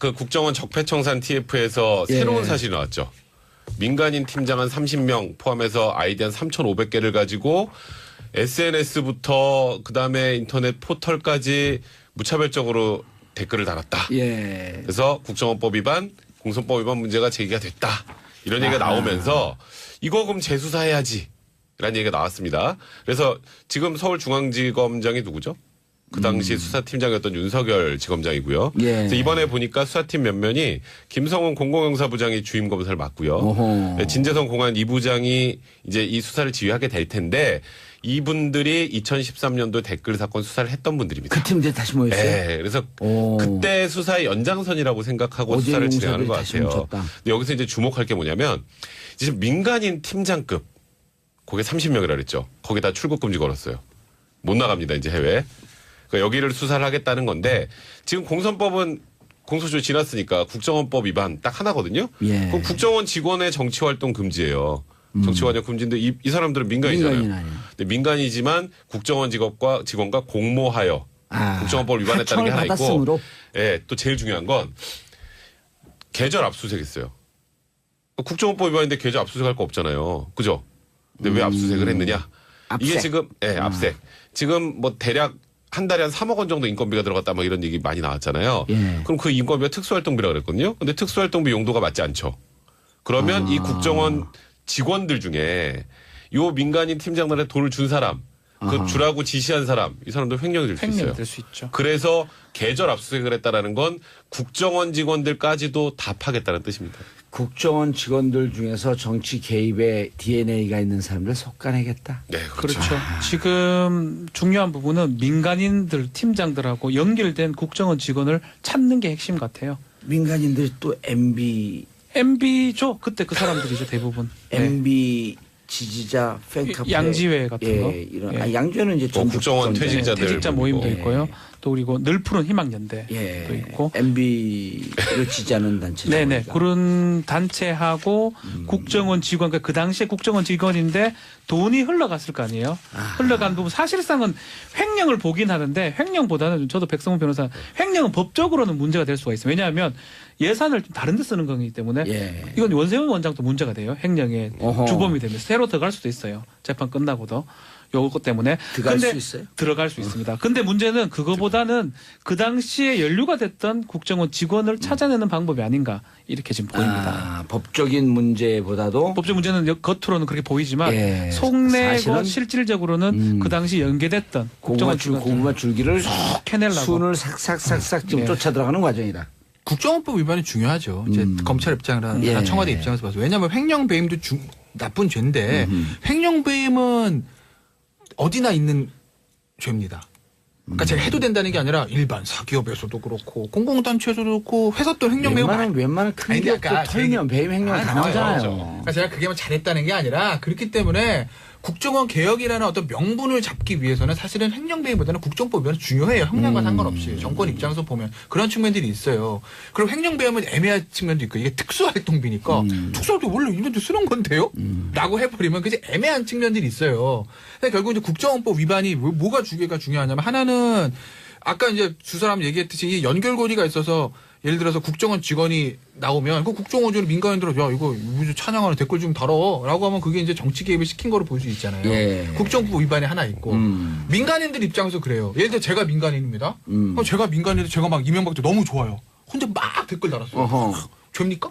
그 국정원 적폐청산 TF에서 예. 새로운 사실이 나왔죠. 민간인 팀장 한 30명 포함해서 아이디 한 3,500개를 가지고 SNS부터 그다음에 인터넷 포털까지 무차별적으로 댓글을 달았다. 예. 그래서 국정원법 위반, 공선법 위반 문제가 제기가 됐다. 이런 얘기가 나오면서 이거 그럼 재수사해야지. 라는 얘기가 나왔습니다. 그래서 지금 서울중앙지검장이 누구죠? 그 당시 수사팀장이었던 윤석열 지검장이고요. 예. 그래서 이번에 보니까 수사팀 몇몇이 김성훈 공공형사부장이 주임 검사를 맡고요. 어허. 진재성 공안 2부장이 이제 이 수사를 지휘하게 될 텐데 이분들이 2013년도 댓글 사건 수사를 했던 분들입니다. 그 팀들 다시 모였어요? 네, 그래서 오. 그때 수사의 연장선이라고 생각하고 어제 수사를 진행하는 것 용사들이 다시 같아요. 뭉쳤다. 근데 여기서 이제 주목할 게 뭐냐면 지금 민간인 팀장급 거기에 30명이라 그랬죠. 거기다 출국 금지 걸었어요. 못 나갑니다. 이제 해외. 그러니까 여기를 수사를 하겠다는 건데 지금 공선법은 공소시효 지났으니까 국정원법 위반 딱 하나거든요. 예. 그럼 국정원 직원의 정치활동 금지예요. 정치활동 금지인데 이 사람들은 민간이잖아요. 민간인 아니에요. 근데 민간이지만 국정원 직원과 공모하여 국정원법 위반했다는 게 하나 있고, 받았으므로. 예, 또 제일 중요한 건 계절 압수수색했어요. 국정원법 위반인데 계절 압수수색할 거 없잖아요. 그죠? 근데 왜 압수수색을 했느냐? 압색. 이게 지금 압색. 지금 뭐 대략 한 달에 한 3억 원 정도 인건비가 들어갔다 뭐 이런 얘기 많이 나왔잖아요. 예. 그럼 그 인건비가 특수활동비라 그랬거든요. 근데 특수활동비 용도가 맞지 않죠. 그러면 이 국정원 직원들 중에 요 민간인 팀장들한테 돈을 준 사람, 그 주라고 지시한 사람, 이 사람들 횡령이 될 수 있어요. 횡령이 될 수 있죠. 그래서 계절 압수수색을 했다라는 건 국정원 직원들까지도 다 파겠다는 뜻입니다. 국정원 직원들 중에서 정치 개입에 DNA가 있는 사람들 속아내겠다. 네, 그렇죠. 그렇죠. 지금 중요한 부분은 민간인들, 팀장들하고 연결된 국정원 직원을 찾는 게 핵심 같아요. 민간인들이 또 MB죠. 그때 그 사람들이죠, 대부분. 네. MB 지지자 팬카페 양지회 같은 거. 이런 예. 양지회는 이제 전국 국정원 건데. 퇴직자들 퇴직자 모임도 예. 있고요. 또 그리고 늘 푸른 희망연대도 예. 있고. MB를 지지하는 단체. 네네. 그런 단체하고 국정원 직원, 그러니까 그 당시에 국정원 직원인데 돈이 흘러갔을 거 아니에요. 흘러간 부분 사실상은 횡령을 보긴 하는데 횡령보다는 저도 백성훈 변호사 횡령은 법적으로는 문제가 될 수가 있어요. 왜냐하면 예산을 좀 다른 데 쓰는 거기 때문에 예. 이건 원세훈 원장도 문제가 돼요. 횡령의 어허. 주범이 되면 새로 들어갈 수도 있어요. 재판 끝나고도. 요거 때문에. 들어갈 근데 수 있어요? 들어갈 수 있습니다. 근데 문제는 그거보다는 그 당시에 연루가 됐던 국정원 직원을 찾아내는 방법이 아닌가 이렇게 지금 보입니다. 법적인 문제보다도 법적 문제는 겉으로는 그렇게 보이지만 예. 속내고 사실은 실질적으로는 그 당시 연계됐던 국정원 직원 고구마 줄기를 캐내려고. 순을 삭삭삭삭 지금 네. 쫓아 들어가는 과정이다. 국정원법 위반이 중요하죠. 이제 검찰 입장이나 예. 청와대 입장에서 봐서. 왜냐하면 횡령 배임도 나쁜 죄인데 횡령 배임은 어디나 있는 죄입니다. 그러니까 제가 해도 된다는 게 아니라 일반 사기업에서도 그렇고 공공단체에서도 그렇고 회사 또 횡령 배임 웬만한 큰 아니, 기업도 그러니까 털면 배임 횡령 다 나와요. 나오잖아요. 그러니까 제가 그게만 잘했다는 게 아니라 그렇기 때문에 국정원 개혁이라는 어떤 명분을 잡기 위해서는 사실은 횡령배임보다는 국정법 위반이 중요해요. 형량과 상관없이 정권 입장에서 보면 그런 측면들이 있어요. 그리고 횡령배임은 애매한 측면도 있고 이게 특수활동비니까 특수활동 원래 이런데 쓰는 건데요? 라고 해버리면 그게 애매한 측면들이 있어요. 근데 결국 이제 국정원법 위반이 뭐가 중요하냐면 하나는 아까 이제 두 사람 얘기했듯이 이 연결고리가 있어서 예를 들어서 국정원 직원이 나오면 그 국정원적으로 민간인들은 야 이거 무슨 찬양하는 댓글 좀 달어라고 하면 그게 이제 정치 개입을 시킨 거로 볼 수 있잖아요. 예. 국정법 위반이 하나 있고 민간인들 입장에서 그래요. 예를 들어 제가 민간인입니다. 그럼 제가 민간인인데 제가 막 이명박도 너무 좋아요. 혼자 막 댓글 달았어요. 어허. 죄입니까?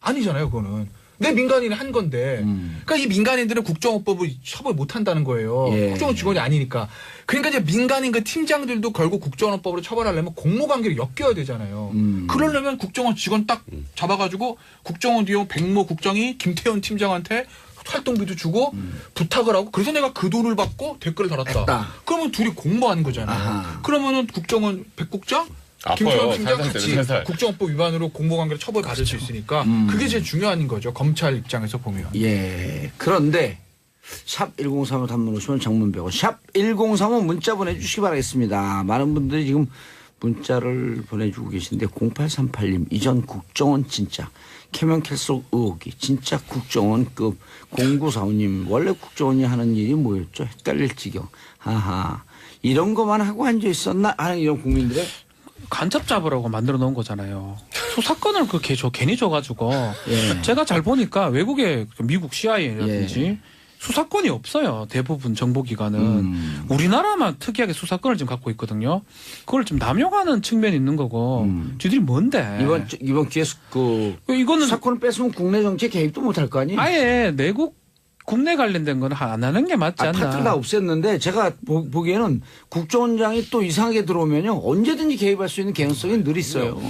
아니잖아요, 그거는. 내 민간인이 한 건데. 그러니까 이 민간인들은 국정원법을 처벌 못 한다는 거예요. 예. 국정원 직원이 아니니까. 그러니까 이제 민간인 그 팀장들도 결국 국정원법으로 처벌하려면 공모관계를 엮여야 되잖아요. 그러려면 국정원 직원 딱 잡아가지고 국정원 뒤에 백모 국장이 김태현 팀장한테 활동비도 주고 부탁을 하고 그래서 내가 그 돈을 받고 댓글을 달았다. 했다. 그러면 둘이 공모하는 거잖아요. 아하. 그러면은 국정원 백국장 아파요. 김태현 팀장 살살 같이 때려, 살살. 국정원법 위반으로 공모관계를 처벌받을 수 있으니까 그게 제일 중요한 거죠. 검찰 입장에서 보면. 예. 그런데 샵 1035 단문 50원 장문 100원 샵 1035 문자 보내주시기 바라겠습니다. 많은 분들이 지금 문자를 보내주고 계신데 0838님 이전 국정원 진짜 캐명캘속 의혹이 진짜 국정원급 0945님 원래 국정원이 하는 일이 뭐였죠? 헷갈릴 지경. 하하 이런 것만 하고 앉아 있었나 하는 이런 국민들의 간첩 잡으라고 만들어 놓은 거잖아요. 수사권을 그렇게 괜히 줘가지고 예. 제가 잘 보니까 외국의 미국 CIA라든지 예. 수사권이 없어요. 대부분 정보기관은 우리나라만 특이하게 수사권을 지금 갖고 있거든요. 그걸 좀 남용하는 측면이 있는 거고 쥐들이 뭔데? 이번 기회에 이거는 수사권을 뺏으면 국내 정치에 개입도 못할 거 아니에요? 아예 내국 국내 관련된 건 안 하는 게 맞지 않나? 파트를 다 없앴는데 제가 보기에는 국정원장이 또 이상하게 들어오면요 언제든지 개입할 수 있는 개연성이 늘 있어요.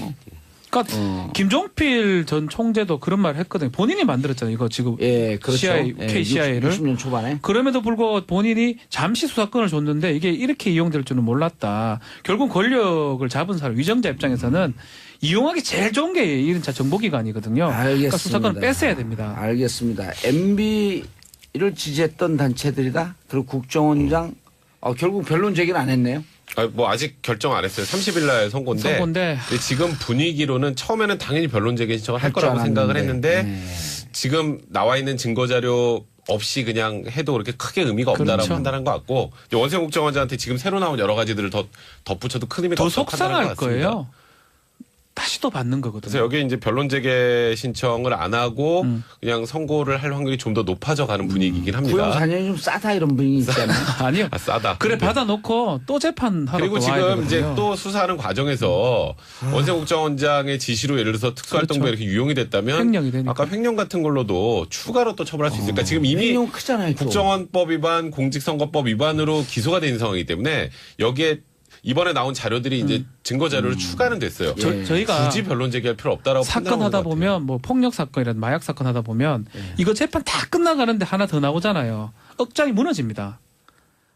그러니까 김종필 전 총재도 그런 말을 했거든요. 본인이 만들었잖아요. 이거 지금 예, 그렇죠. CIA, KCIA를. 60년 초반에. 그럼에도 불구하고 본인이 잠시 수사권을 줬는데 이게 이렇게 이용될 줄은 몰랐다. 결국 권력을 잡은 사람 위정자 입장에서는 이용하기 제일 좋은 게 1인차 정보기관이거든요. 알겠습니다. 그러니까 수사권을 뺐어야 됩니다. 알겠습니다. MB를 지지했던 단체들이다. 그리고 국정원장 결국 변론 제기는 안 했네요. 뭐 아직 결정 안 했어요. 30일 날 선고인데. 근데 지금 분위기로는 처음에는 당연히 변론 제기 신청을 할 거라고 생각을 했는데 지금 나와 있는 증거 자료 없이 그냥 해도 그렇게 크게 의미가 없다라고 그렇죠. 판단한 것 같고 원세훈 국정원장한테 지금 새로 나온 여러 가지들을 더 덧붙여도 큰 의미가 더 없다고 판단한 속상할 것 같습니다. 거예요. 다시 또 받는 거거든요. 그래서 여기 이제 변론 재개 신청을 안 하고 그냥 선고를 할 확률이 좀 더 높아져 가는 분위기이긴 합니다. 구형 4년이 좀 싸다 이런 분위기 있잖아요. 아니요. 아, 싸다. 그래 네. 받아놓고 또 재판하러 그리고 또 와야 지금 이제 되거든요. 또 수사하는 과정에서 원세훈 국정원장의 지시로 예를 들어서 특수활동부에 그렇죠. 이렇게 유용이 됐다면 횡령이 되니까. 아까 횡령 같은 걸로도 추가로 또 처벌할 수 있으니까 지금 이미 횡령 크잖아요. 또. 국정원법 위반, 공직선거법 위반으로 기소가 된 상황이기 때문에 여기에 이번에 나온 자료들이 이제 증거 자료로 추가는 됐어요. 저희가 굳이 변론 제기할 필요 없다라고 사건 하다 보면 뭐 폭력 사건이라든 마약 사건 하다 보면 이거 재판 다 끝나가는데 하나 더 나오잖아요. 억장이 무너집니다.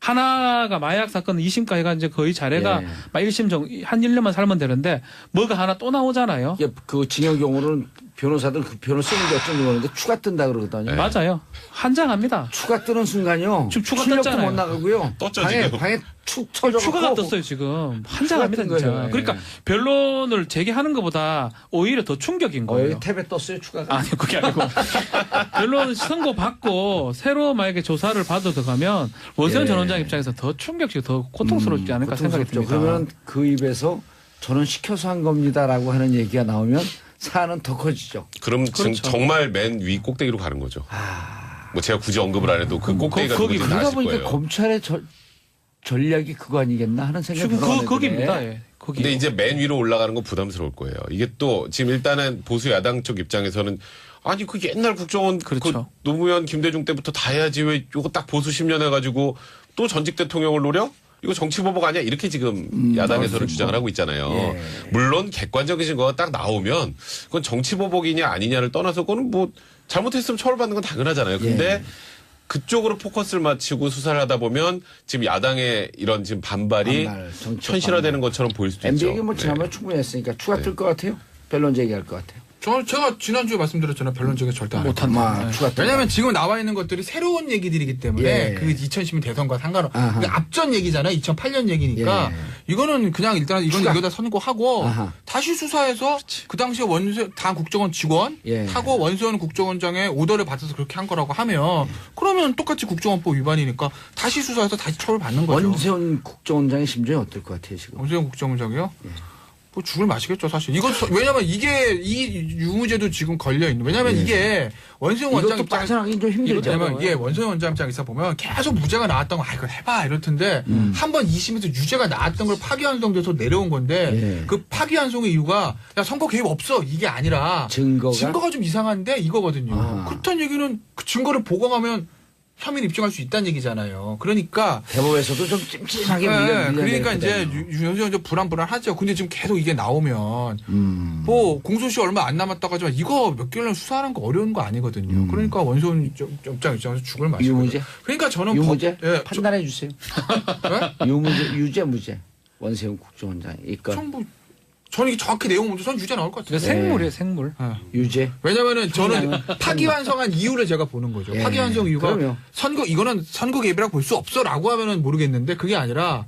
하나가 마약 사건 2심까지 가 이제 거의 자네가 막 1심 한 1년만 살면 되는데 뭐가 하나 또 나오잖아요. 이게 그 징역용으로는 변호사들 그 변호 쓰는 게 어쩐지 모르는데 추가 뜬다 그러거든요. 맞아요. 한장합니다. 추가 뜨는 순간요. 지금 추가 출력도 떴잖아요. 못 나가고요. 떴죠, 방에 지금. 방에 툭 터져. 추가가 떴어요 지금. 한장합니다 뜬 진짜. 거예요. 그러니까 변론을 제기하는 것보다 오히려 더 충격인 거예요. 여기 탭에 떴어요 추가가. 아니 그게 아니고 변론 선고 받고 새로 만약에 조사를 받아 들어가면 원세훈 전 원장 입장에서 더 충격적이고 더 고통스럽지 않을까 생각이 듭니다. 그러면 그 입에서 저는 시켜서 한 겁니다라고 하는 얘기가 나오면 사안은 더 커지죠. 그럼 그렇죠. 정말 맨 위 꼭대기로 가는 거죠. 뭐 제가 굳이 언급을 안 해도 그 꼭대기가 거기 누군지 다 그러다 아실 보니까 거예요. 검찰의 전략이 그거 아니겠나 하는 생각이 지금 들어요. 거기입니다. 예. 거기. 근데 이제 맨 위로 올라가는 건 부담스러울 거예요. 이게 또 지금 일단은 보수 야당 쪽 입장에서는 아니 그 옛날 국정원 그렇죠. 그 노무현 김대중 때부터 다 해야지 왜 이거 딱 보수 10년 해가지고 또 전직 대통령을 노려? 이거 정치보복 아니야? 이렇게 지금 야당에서는 주장을 하고 있잖아요. 예. 물론 객관적인 증거가 딱 나오면 그건 정치보복이냐 아니냐를 떠나서 그거는 뭐 잘못했으면 처벌받는 건 당연하잖아요. 근데 그쪽으로 포커스를 맞추고 수사를 하다 보면 지금 야당의 이런 지금 반발이 정치적 현실화되는 것처럼 보일 수도 MB 있죠. 얘기 뭐 지난번에 충분히 했으니까 추가 뜰 것 같아요. 변론 제기할 것 같아요. 제가 지난주에 말씀드렸잖아요. 변론 제기 절대 안 못한다. 아마 추가 뜰 왜냐하면 지금 나와 있는 것들이 새로운 얘기들이기 때문에 예. 그 2010년 대선과 상관없. 아하. 그러니까 앞전 얘기잖아요. 2008년 얘기니까 이거는 그냥 일단 이건 추가. 이거다 선고하고 아하. 다시 수사해서 그 당시에 다 국정원 직원 예. 하고 원세훈 국정원장의 오더를 받아서 그렇게 한 거라고 하면 그러면 똑같이 국정원법 위반이니까 다시 수사해서 다시 처벌받는 거죠. 원세훈 국정원장의 심정이 어떨 것 같아요 지금? 원세훈 국정원장이요? 뭐 죽을 맛이겠죠 사실. 이거 왜냐면 이게 이 유무죄도 지금 걸려 있는. 왜냐면 이게 원세훈 원장 이것도 빠져나가기 좀 힘들죠. 왜냐면 이게 원세훈 원장 입장에서 보면 계속 무죄가 나왔던 거, 이거 해봐 이럴 텐데 한 번 2심에서 유죄가 나왔던 걸 파기환송돼서 내려온 건데 그 파기환송의 이유가 야 선거 개입 없어 이게 아니라 증거가 좀 이상한데 이거거든요. 그렇다는 얘기는 그 증거를 보강하면 혐의를 입증할 수 있다는 얘기잖아요. 그러니까 대법에서도 좀 찜찜하게 밀려. 그러니까 이제 윤석열 좀 불안하죠. 근데 지금 계속 이게 나오면 뭐 공소시효 얼마 안 남았다고 하지만 이거 몇 개월간 수사하는 거 어려운 거 아니거든요. 그러니까 원세훈 입장에서 죽을 맛이거든요. 유무죄? 그러니까 저는 유무죄? 예, 판단해 주세요. 유무죄, 유죄, 무죄. 원세훈 국정원장 이건 저는 이게 정확히 내용 먼저 전 유죄 나올 것 같아요. 생물이에요 생물. 유죄. 왜냐면은 저는 파기환송한 이유를 제가 보는 거죠. 예. 파기환송 이유가 그럼요. 이거는 선거 개입이라고 볼 수 없어라고 하면은 모르겠는데 그게 아니라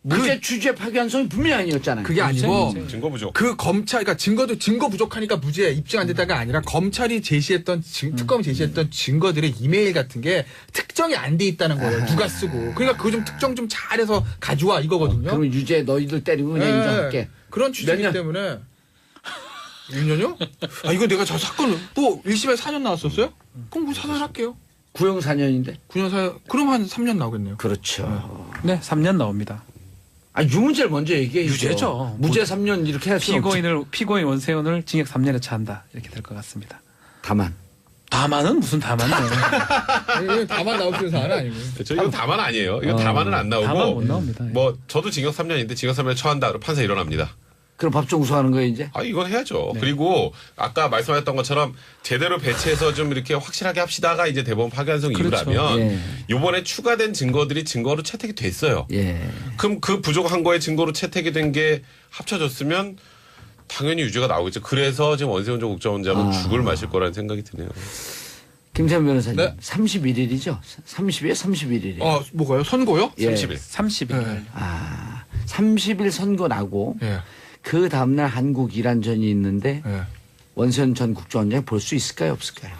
무죄 취재 파기환송이 분명히 아니었잖아요. 그게 아니고 증거 부족. 그 검찰, 그러니까 증거 부족하니까 무죄 입증 안 됐다가 아니라 검찰이 제시했던 특검이 제시했던 증거들의 이메일 같은 게 특정이 안 돼 있다는 거예요. 누가 쓰고. 그러니까 그거 좀 특정 좀 잘해서 가져와 이거거든요. 그러면 유죄 너희들 때리고 그냥 인정할게. 그런 취지이기 년? 때문에 6년요? 아 이거 내가 저 사건을 뭐 1심에 4년 나왔었어요? 그럼 뭐 사살할게요. 구형 4년인데. 9년 사유 그럼 한 3년 나오겠네요. 그렇죠. 네, 3년 나옵니다. 아 유무죄를 먼저 얘기해. 유죄죠. 무죄 3년 이렇게 할 수는 없죠. 피고인 원세훈을 징역 3년에 처한다 이렇게 될 것 같습니다. 다만. 다만은 무슨 다만이에요. 이건 다만 나올 수 있는 사안 아니고. 저 이건 다만 아니에요. 이건 다만은 안 나오고. 다만 못 나옵니다. 뭐 저도 징역 3년인데 징역 3년 처한다. 그럼 판사 일어납니다. 그럼 법정 구속하는 거예요 이제? 아, 이건 해야죠. 네. 그리고 아까 말씀하셨던 것처럼 제대로 배치해서 좀 이렇게 확실하게 합시다가 이제 대법원 파기환송 그렇죠. 이유라면 예. 이번에 추가된 증거들이 증거로 채택이 됐어요. 예. 그럼 그 부족한 거에 증거로 채택이 된 게 합쳐졌으면 당연히 유죄가 나오겠죠. 그래서 지금 원세훈 전 국정원장은 죽을 마실 거라는 생각이 드네요. 김태현 변호사님. 네. 31일이죠? 30일, 31일이에요. 뭐가요? 선고요? 예. 30일. 30일. 네. 아, 30일 선고 나고 예. 그 다음날 한국 이란전이 있는데 예. 원세훈 전 국정원장 볼 수 있을까요, 없을까요?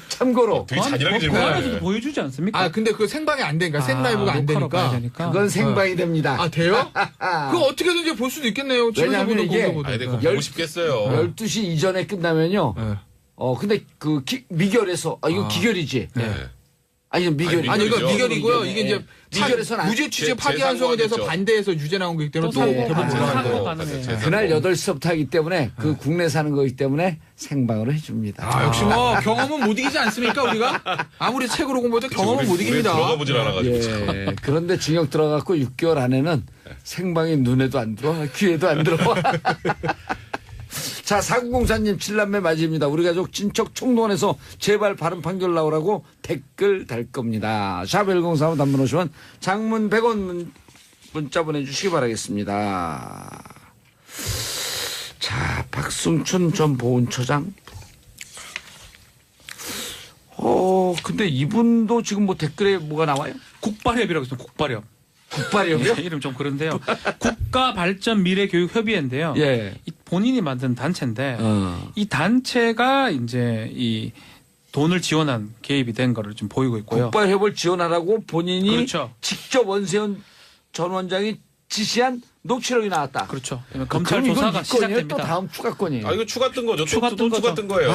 참고로 되게 잔인하게 그 질문하네. 안에서도 보여주지 않습니까? 아 근데 그 생방이 안 되니까 생라이브가 안 녹화로 봐야 되니까. 되니까. 그건 생방이 됩니다. 아 돼요? 그거 어떻게든지 볼 수도 있겠네요. 집에서 왜냐하면 보든 이게 거기서 보든. 아니, 근데 그거 열- 보고 싶겠어요. 12시 이전에 끝나면요. 예. 근데 그 미결에서 이거 기결이지. 네. 아니 미결. 아니, 아니 이거 미결이죠. 미결이고요. 이게 이제 미결에서는 무죄 취재 제- 파기환송에 대해서 재상고하겠죠. 반대해서 유죄 나온 거기 때문에 또 또 네. 대법원 아, 올라가야 상고 돼요. 가능해요. 재상고. 그날 8시부터 하기 때문에 그 국내에서 하는 거기 때문에 생방으로 해줍니다. 아, 역시 뭐 경험은 못 이기지 않습니까 우리가? 아무리 책으로 공부해도 경험은 못 이깁니다. 들어가 보질 않아가지고. 예. 그런데 징역 들어갔고 6개월 안에는 생방이 눈에도 안 들어와, 귀에도 안 들어와. 자, 4904님 7남매 맞이입니다. 우리 가족 친척 총동원해서 제발 바른 판결 나오라고 댓글 달 겁니다. 샵 1035 단문 50원, 장문 100원 문자 보내주시기 바라겠습니다. 자, 박승춘 전 보훈처장. 근데 이분도 지금 뭐 댓글에 뭐가 나와요? 국발협이라고 있습니다. 국발협. 국발이요? 이름 좀 그런데요. 국가발전미래교육협의회인데요. 예. 이 본인이 만든 단체인데 어. 이 단체가 이제 이 돈을 지원한 개입이 된 거를 좀 보이고 있고요. 국발협을 지원하라고 본인이 그렇죠. 직접 원세훈 전 원장이 지시한 녹취록이 나왔다. 그렇죠. 검찰 그럼 이건 조사가 이 건이에요? 또 시작됩니다. 다음 추가건이에요. 아, 이거 추가 뜬 거죠. 추가 또 뜬 추가 거죠. 뜬 거예요.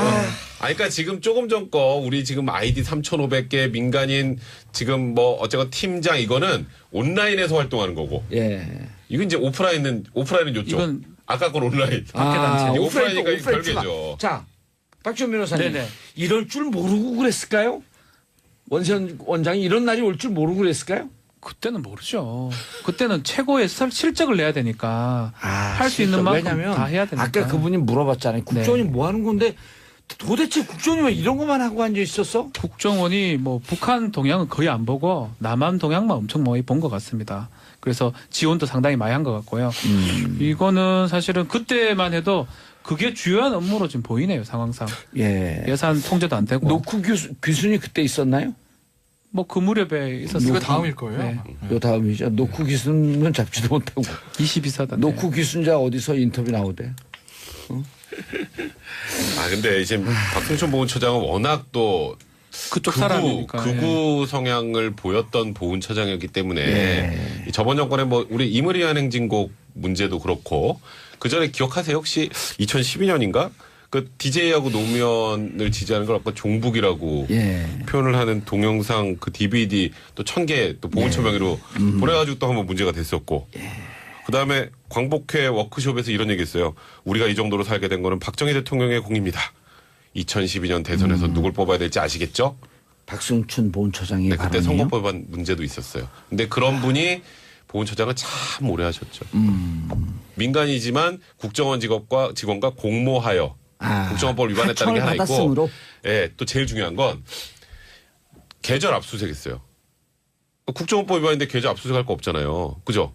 그러니까 지금 조금 전 거, 우리 지금 아이디 3,500개 민간인 지금 뭐 어쨌건 팀장 이거는 온라인에서 활동하는 거고. 예. 이건 이제 오프라인은 요쪽. 이건 아까 건 온라인. 밖에 단체. 이거 오프라인 오프라인이니까 오프라인 별개죠. 추가. 자, 박지원 변호사님. 네네. 이럴 줄 모르고 그랬을까요? 원세훈 원장이 이런 날이 올 줄 모르고 그랬을까요? 그때는 모르죠. 그때는 최고의 실적을 내야 되니까 할 수 있는 진짜. 만큼 왜냐면 다 해야 되니까. 아까 그분이 물어봤잖아요. 국정원이 뭐 하는 건데 도대체 국정원이 왜 이런 것만 하고 앉아 있었어? 국정원이 뭐 북한 동향은 거의 안 보고 남한 동향만 엄청 많이 본 것 같습니다. 그래서 지원도 상당히 많이 한 것 같고요. 이거는 사실은 그때만 해도 그게 주요한 업무로 지금 보이네요, 상황상. 예. 예산 통제도 안 되고. 노크 귀순이 그때 있었나요? 뭐 그 무렵에 있었어요. 이거 다음일 거예요. 네. 요 다음이죠. 노크 귀순은 잡지도 못하고. 22사단. 노크 귀순자 어디서 인터뷰 나오대? 아, 근데 이제 박승춘 보훈처장은 워낙 또 그쪽 극우, 사람이니까. 극우 성향을 보였던 보훈처장이었기 때문에 예. 이 저번 정권에 뭐 우리 이무리한 행진곡 문제도 그렇고 그 전에 기억하세요? 혹시 2012년인가? 그 DJ하고 노무현을 지지하는 걸 아까 종북이라고 예. 표현을 하는 동영상 그 DVD 또 1,000개 또 보훈처 명의로 보내가지고 또 한번 문제가 됐었고. 그다음에 광복회 워크숍에서 이런 얘기했어요. 우리가 이 정도로 살게 된 거는 박정희 대통령의 공입니다. 2012년 대선에서 누굴 뽑아야 될지 아시겠죠? 박승춘 보훈처장이 네, 그때 발언이에요? 선거법안 문제도 있었어요. 근데 그런 분이 보훈처장을 참 오래 하셨죠. 민간이지만 국정원 직원과 공모하여 국정원법을 위반했다는 게 하나 있고, 받았음으로? 예, 또 제일 중요한 건 계절 압수수색했어요. 국정원법 위반인데 계절 압수수색할 거 없잖아요. 그죠?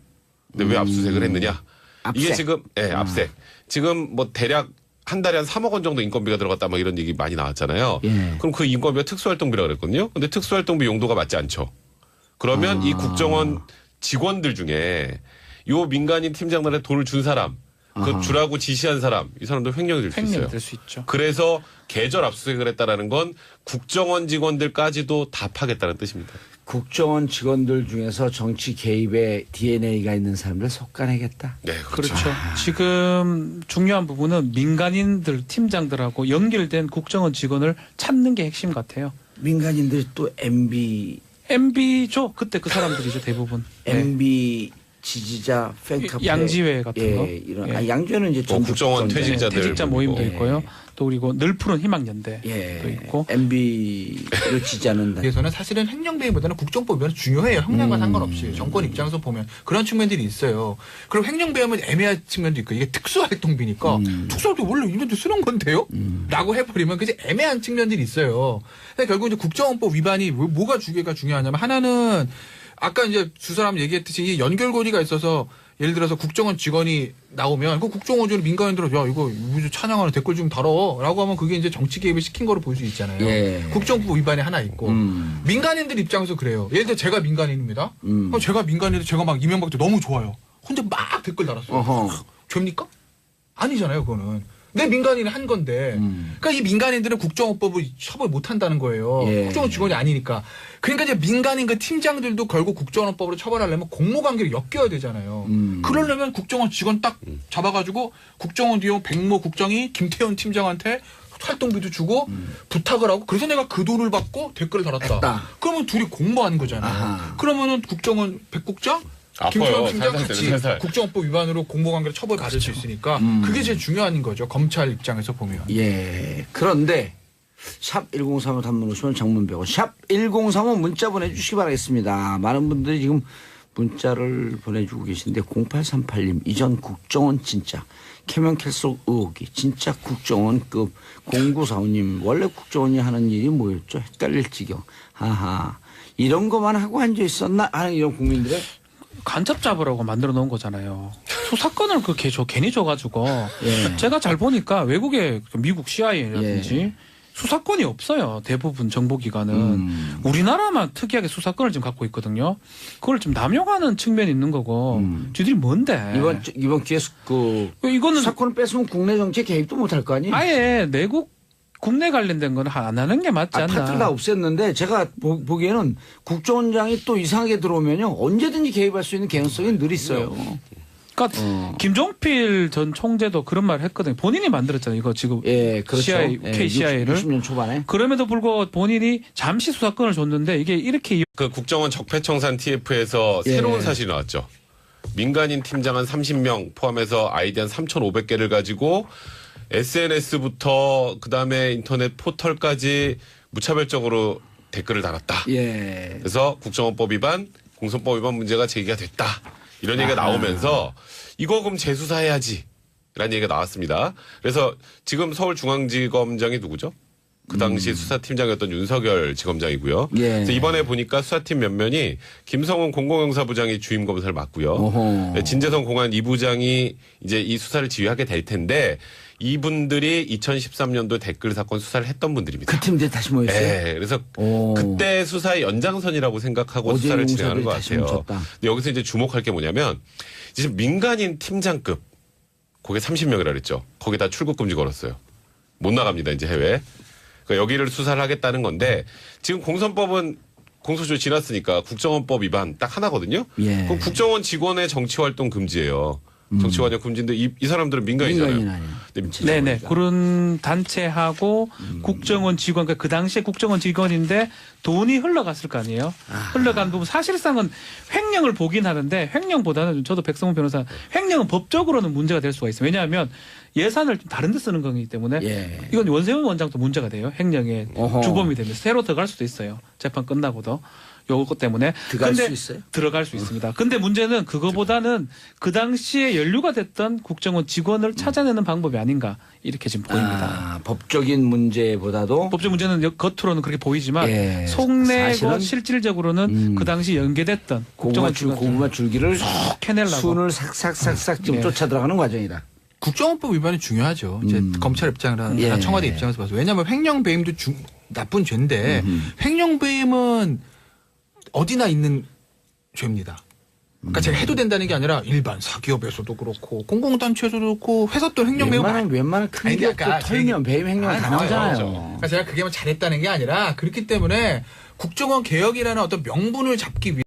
근데 왜 압수수색을 했느냐? 압색. 이게 지금 압색. 지금 뭐 대략 한 달에 한 3억 원 정도 인건비가 들어갔다 막 이런 얘기 많이 나왔잖아요. 예. 그럼 그 인건비가 특수활동비라고 그랬거든요. 근데 특수활동비 용도가 맞지 않죠. 그러면 이 국정원 직원들 중에 요 민간인 팀장들한테 돈을 준 사람, 그 주라고 지시한 사람, 이 사람들 횡령이 될 수 있어요. 횡령이 될 수 있죠. 그래서 계절 압수수색을 했다라는 건 국정원 직원들까지도 다 파겠다는 뜻입니다. 국정원 직원들 중에서 정치 개입에 DNA가 있는 사람들 속아내겠다. 네, 그렇죠. 지금 중요한 부분은 민간인들, 팀장들하고 연결된 국정원 직원을 찾는 게 핵심 같아요. 민간인들이 또 MB죠. 그때 그 사람들이죠 대부분. 네. MB 지지자 팬카페 양지회 같은 거. 이런 예. 양지회는 이제 전국 국정원 건데. 퇴직자들 퇴직자 모임도 모임이고. 있고요. 또 그리고 늘 푸른 희망연대도 예. 있고. MB를 지지하는 위해서는 사실은 행정배임보다는 국정법 위반이 중요해요. 형량과 상관없이 정권 입장에서 보면 그런 측면들이 있어요. 그리고 행정배임은 애매한 측면도 있고 이게 특수활동비니까 특수활동 원래 이런데 쓰는 건데요? 라고 해버리면 그게 애매한 측면들이 있어요. 근데 결국 이제 국정원법 위반이 뭐가 주계가 중요하냐면 하나는 아까 이제 두 사람 얘기했듯이 이 연결고리가 있어서 예를 들어서 국정원 직원이 나오면 그 국정원들은 민간인들은 야 이거 무슨 찬양하는 댓글 좀 달어라고 하면 그게 이제 정치 개입을 시킨 거로 볼 수 있잖아요. 예. 국정법 위반이 하나 있고 민간인들 입장에서 그래요. 예를 들어 제가 민간인입니다. 그럼 제가 민간인인데 제가 막 이명박도 너무 좋아요. 근데 막 댓글 달았어요. 어허. 죄입니까? 아니잖아요, 그거는. 내 민간인이 한 건데. 그러니까 이 민간인들은 국정원법을 처벌 못 한다는 거예요. 예. 국정원 직원이 아니니까. 그러니까 이제 민간인 그 팀장들도 결국 국정원법으로 처벌하려면 공모관계를 엮여야 되잖아요. 그러려면 국정원 직원 딱 잡아가지고 국정원 뒤에 백모 국장이 김태현 팀장한테 활동비도 주고 부탁을 하고 그래서 내가 그 돈을 받고 댓글을 달았다. 했다. 그러면 둘이 공모하는 거잖아요. 아하. 그러면은 국정원 백국장 아파요. 김태현 팀장 살살 같이 때려, 살살. 국정원법 위반으로 공모관계를 처벌받을 수 있으니까 그게 제일 중요한 거죠. 검찰 입장에서 보면. 예. 그런데 샵 1035 단문 50원 장문 100원 샵 1035 문자 보내주시기 바라겠습니다. 많은 분들이 지금 문자를 보내주고 계신데 0838님 이전 국정원 진짜 캐명캐슬 의혹이 진짜 국정원급 0945님 원래 국정원이 하는 일이 뭐였죠? 헷갈릴 지경. 하하 이런 것만 하고 앉아 있었나 하는 이런 국민들의 간첩 잡으라고 만들어 놓은 거잖아요. 수사권을 괜히 줘가지고 예. 제가 잘 보니까 외국의 미국 CIA라든지 예. 수사권이 없어요. 대부분 정보기관은 우리나라만 특이하게 수사권을 지금 갖고 있거든요. 그걸 좀 남용하는 측면이 있는 거고 쥐들이 뭔데? 이번 기회에 그 이거는 사건을 뺏으면 국내 정치에 개입도 못할 거 아니에요? 아예 내국 국내 관련된 건 안 하는 게 맞지 않나? 파트를 다 없앴는데 제가 보기에는 국정원장이 또 이상하게 들어오면요 언제든지 개입할 수 있는 개연성이 늘 있어요. 그러니까 김종필 전 총재도 그런 말을 했거든요. 본인이 만들었잖아요. 이거 지금 예, 그렇죠. CIA, UK CIA를 60년 초반에. 그럼에도 불구하고 본인이 잠시 수사권을 줬는데 이게 이렇게 그 국정원 적폐청산 TF에서 예. 새로운 사실이 나왔죠. 민간인 팀장 한 30명 포함해서 아이디 한 3,500개를 가지고 SNS부터 그다음에 인터넷 포털까지 무차별적으로 댓글을 달았다. 예. 그래서 국정원법 위반, 공선법 위반 문제가 제기가 됐다. 이런 얘기가 나오면서 이거 그럼 재수사해야지. 라는 얘기가 나왔습니다. 그래서 지금 서울중앙지검장이 누구죠? 그 당시 수사팀장이었던 윤석열 지검장이고요. 예. 그래서 이번에 보니까 수사팀 몇몇이 김성훈 공공형사부장이 주임 검사를 맡고요. 어허. 진재성 공안 2부장이 이제 이 수사를 지휘하게 될 텐데 이분들이 2013년도 댓글 사건 수사를 했던 분들입니다. 그 팀들 다시 모였어요. 네, 그래서 오. 그때 수사의 연장선이라고 생각하고 어제 수사를 용사들이 진행하는 것 다시 같아요. 뭉쳤다. 근데 여기서 이제 주목할 게 뭐냐면 지금 민간인 팀장급 거기 30명이라 그랬죠. 거기다 출국 금지 걸었어요. 못 나갑니다 이제 해외. 그러니까 여기를 수사를 하겠다는 건데 지금 공선법은 공소시효 지났으니까 국정원법 위반 딱 하나거든요. 예. 그럼 국정원 직원의 정치활동 금지예요. 정치관여 금지인데 이 사람들은 민간인이잖아요. 민간인 아니에요. 근데 네네 그런 단체하고 국정원 직원 그 당시에 국정원 직원인데 돈이 흘러갔을 거 아니에요. 흘러간 부분 사실상은 횡령을 보긴 하는데 횡령보다는 저도 백성훈 변호사 횡령은 법적으로는 문제가 될 수가 있어요. 왜냐하면 예산을 좀 다른 데 쓰는 거기 때문에 예. 이건 원세훈 원장도 문제가 돼요. 횡령에 어허. 주범이 되면서 새로 들어갈 수도 있어요. 재판 끝나고도. 요것 때문에 들어갈 근데 수 있어요? 들어갈 수 있습니다. 근데 문제는 그거보다는 그 당시에 연루가 됐던 국정원 직원을 찾아내는 방법이 아닌가 이렇게 지금 보입니다. 아, 법적인 문제보다도 법적 문제는 겉으로는 그렇게 보이지만 예. 속내고 사실은 실질적으로는 그 당시 연계됐던 국정원 직원 고구마 줄기를 캐내려고 순을 삭삭삭삭 지금 네. 쫓아 들어가는 과정이다. 국정원법 위반이 중요하죠. 이제 검찰 입장이나 예. 청와대 입장에서 봐서. 왜냐하면 횡령 배임도 나쁜 죄인데 횡령 배임은 어디나 있는 죄입니다. 그러니까 제가 해도 된다는 게 아니라 일반 사기업에서도 그렇고 공공단체에서도 그렇고 회사 또 횡령 배임 웬만한 큰 아니, 기업도 그러니까 털면 배임 횡령 다 나오잖아요. 그러니까 제가 그게 뭐 잘했다는 게 아니라 그렇기 때문에 국정원 개혁이라는 어떤 명분을 잡기 위해